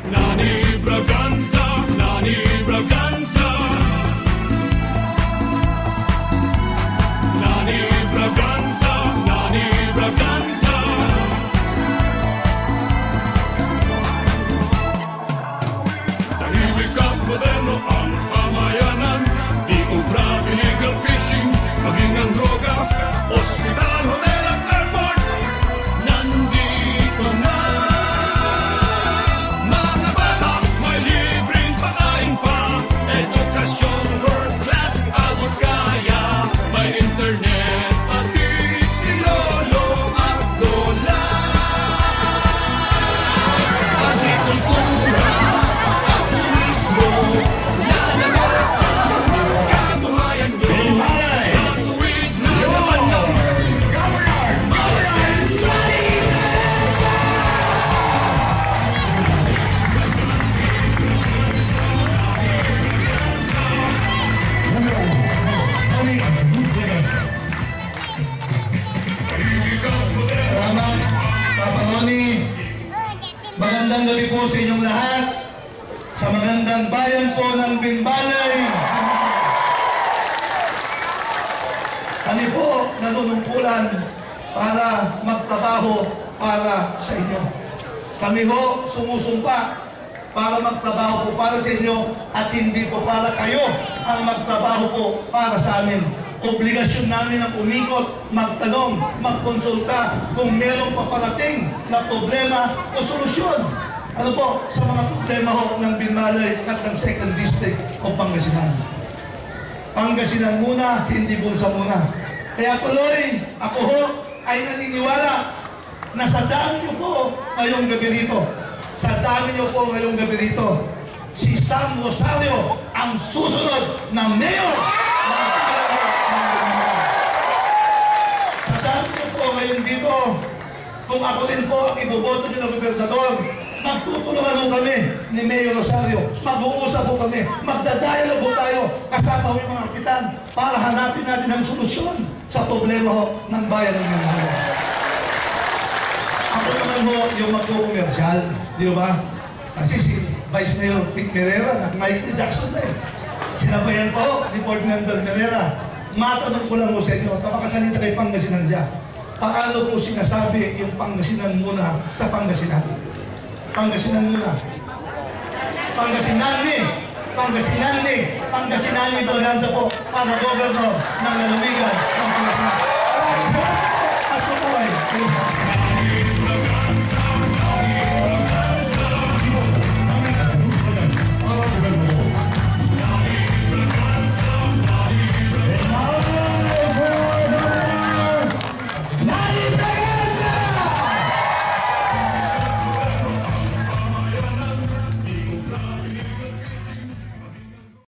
Nani Braganza, Nani Braganza, Nani Braganza, Nani Braganza. Tahimik at moderno ang pamayanan, di ubra, illegal fishing, maging ang droga, ospital, hotel at airport, nandito na. Mga bata, may libreng pagkain pa, edukasyon, world class, abot kaya, may internet, pati si lolo at lola. Pati kultura at turismo, lalagot ang kabuhayan nyo sa tuwid na naman ng Salamat, Papa Noni. Magandang gabi po sa inyong lahat. Sa magandang bayan po ng Binbalay. Kami po nanunungkulan para magtrabaho para sa inyo. Kami ho sumusumpa para magtrabaho po para sa inyo at hindi po para kayo ang magtrabaho po para sa amin. Obligasyon namin ang umikot, magtanong, magkonsulta kung merong paparating na problema o solusyon. Ano po, sa mga problema ho ng Binmalay at ng 2nd District o Pangasinan. Pangasinan muna, hindi Bulsa muna. Kaya tuloy, ako ho ay naniniwala na sa dami niyo po ngayong gabi rito. Sa dami niyo po ngayong gabi rito, si Sam Rosario ang susunod na mayor. Sa dami niyo po ngayon dito, kung ako rin po ang iboboto niyo ng gobernador, magtutulungan ho kami ni Mayor Rosario. Mag-uusap po kami. Magdadialog po tayo kasama ho yung mga kapitan para hanapin natin ang solusyon sa problema ho ng bayan ng Mindanao. Ako naman ho yung magko-commercial, di ba? Kasi si Vice Mayor Pete Merera at Michael Jackson na eh. Sinabayan po ni Board Member Merera. Matanong ko lang ho sa inyo, kapakasalita kay Pangasinan dyan. Paano po sinasabi yung Pangasinan muna sa Pangasinan? Pangasinan muna. Pangasinan ni. Pangasinan ni. Pangasinan ni Braganza po para governor ng lalawigan ng Pangasinan. At po ay